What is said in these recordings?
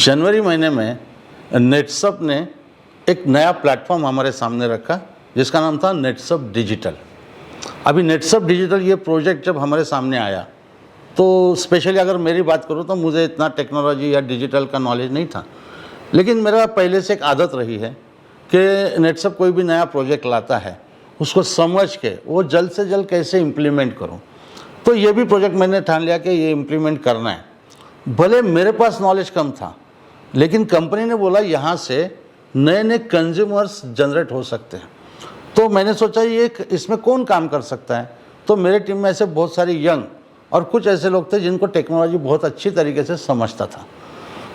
जनवरी महीने में नेटसप ने एक नया प्लेटफॉर्म हमारे सामने रखा जिसका नाम था नेटसप डिजिटल। अभी नेटसप डिजिटल ये प्रोजेक्ट जब हमारे सामने आया तो स्पेशली अगर मेरी बात करूँ तो मुझे इतना टेक्नोलॉजी या डिजिटल का नॉलेज नहीं था, लेकिन मेरा पहले से एक आदत रही है कि नेटसप कोई भी नया प्रोजेक्ट लाता है उसको समझ के वो जल्द से जल्द कैसे इम्प्लीमेंट करूँ। तो ये भी प्रोजेक्ट मैंने ठान लिया कि ये इम्प्लीमेंट करना है। भले मेरे पास नॉलेज कम था, लेकिन कंपनी ने बोला यहाँ से नए नए कंज्यूमर्स जनरेट हो सकते हैं। तो मैंने सोचा ये इसमें कौन काम कर सकता है। तो मेरे टीम में ऐसे बहुत सारे यंग और कुछ ऐसे लोग थे जिनको टेक्नोलॉजी बहुत अच्छी तरीके से समझता था।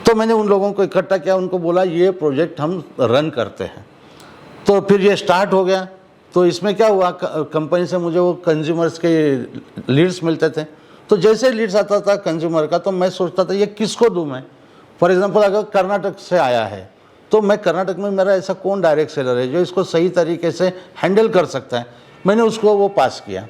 तो मैंने उन लोगों को इकट्ठा किया, उनको बोला ये प्रोजेक्ट हम रन करते हैं। तो फिर ये स्टार्ट हो गया। तो इसमें क्या हुआ, कंपनी से मुझे वो कंज्यूमर्स के लीड्स मिलते थे। तो जैसे लीड्स आता था कंज्यूमर का तो मैं सोचता था ये किसको दूँ मैं। फॉर एग्जांपल अगर कर्नाटक से आया है तो मैं कर्नाटक में मेरा ऐसा कौन डायरेक्ट सेलर है जो इसको सही तरीके से हैंडल कर सकता है, मैंने उसको वो पास किया।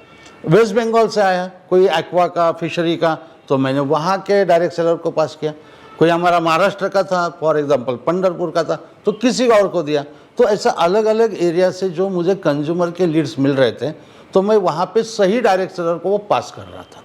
वेस्ट बंगाल से आया कोई एक्वा का, फिशरी का, तो मैंने वहाँ के डायरेक्ट सेलर को पास किया। कोई हमारा महाराष्ट्र का था, फॉर एग्जांपल पंढरपुर का था, तो किसी और को दिया। तो ऐसा अलग अलग एरिया से जो मुझे कंज्यूमर के लीड्स मिल रहे थे तो मैं वहाँ पे सही डायरेक्ट सेलर को वो पास कर रहा था।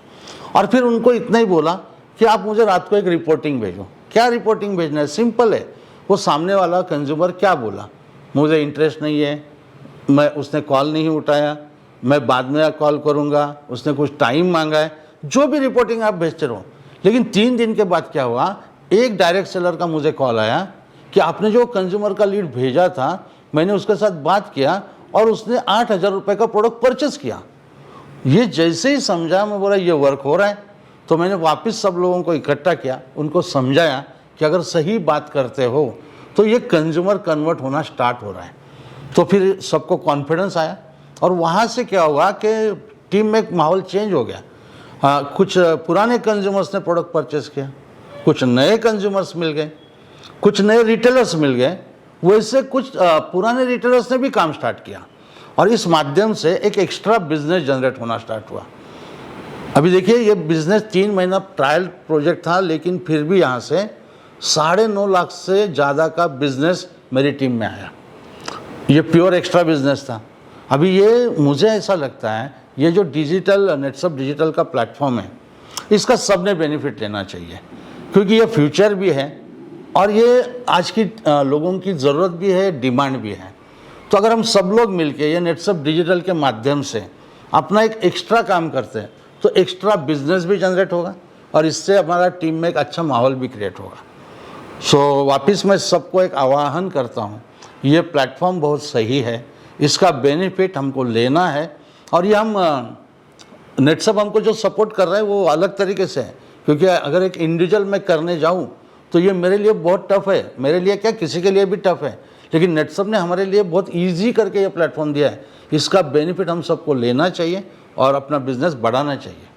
और फिर उनको इतना ही बोला कि आप मुझे रात को एक रिपोर्टिंग भेजो। क्या रिपोर्टिंग भेजना है, सिंपल है, वो सामने वाला कंज्यूमर क्या बोला, मुझे इंटरेस्ट नहीं है, उसने कॉल नहीं उठाया, मैं बाद में कॉल करूँगा, उसने कुछ टाइम मांगा है, जो भी रिपोर्टिंग आप भेजते रहो। लेकिन 3 दिन के बाद क्या हुआ, एक डायरेक्ट सेलर का मुझे कॉल आया कि आपने जो कंज्यूमर का लीड भेजा था मैंने उसके साथ बात किया और उसने 8,000 रुपये का प्रोडक्ट परचेस किया। ये जैसे ही समझा, मैं बोला ये वर्क हो रहा है। तो मैंने वापस सब लोगों को इकट्ठा किया, उनको समझाया कि अगर सही बात करते हो तो ये कंज्यूमर कन्वर्ट होना स्टार्ट हो रहा है। तो फिर सबको कॉन्फिडेंस आया और वहाँ से क्या हुआ कि टीम में एक माहौल चेंज हो गया। कुछ पुराने कंज्यूमर्स ने प्रोडक्ट परचेस किया, कुछ नए कंज्यूमर्स मिल गए, कुछ नए रिटेलर्स मिल गए, वैसे कुछ पुराने रिटेलर्स ने भी काम स्टार्ट किया और इस माध्यम से एक एक्स्ट्रा बिजनेस जनरेट होना स्टार्ट हुआ। अभी देखिए ये बिजनेस 3 महीना ट्रायल प्रोजेक्ट था, लेकिन फिर भी यहाँ से 9.5 लाख से ज़्यादा का बिजनेस मेरी टीम में आया। ये प्योर एक्स्ट्रा बिजनेस था। अभी ये मुझे ऐसा लगता है ये जो डिजिटल नेटसप डिजिटल का प्लेटफॉर्म है इसका सबने बेनिफिट लेना चाहिए, क्योंकि ये फ्यूचर भी है और ये आज की लोगों की ज़रूरत भी है, डिमांड भी है। तो अगर हम सब लोग मिलके ये नेटसप डिजिटल के माध्यम से अपना एक एक्स्ट्रा काम करते हैं तो एक्स्ट्रा बिजनेस भी जनरेट होगा और इससे हमारा टीम में एक अच्छा माहौल भी क्रिएट होगा। सो वापस मैं सबको एक आह्वान करता हूँ, ये प्लेटफॉर्म बहुत सही है, इसका बेनिफिट हमको लेना है। और ये हम नेटसप हमको जो सपोर्ट कर रहा है वो अलग तरीके से है, क्योंकि अगर एक इंडिविजुअल मैं करने जाऊँ तो ये मेरे लिए बहुत टफ है, मेरे लिए क्या किसी के लिए भी टफ है, लेकिन नेटसप ने हमारे लिए बहुत ईजी करके ये प्लेटफॉर्म दिया है। इसका बेनिफिट हम सबको लेना चाहिए और अपना बिजनेस बढ़ाना चाहिए।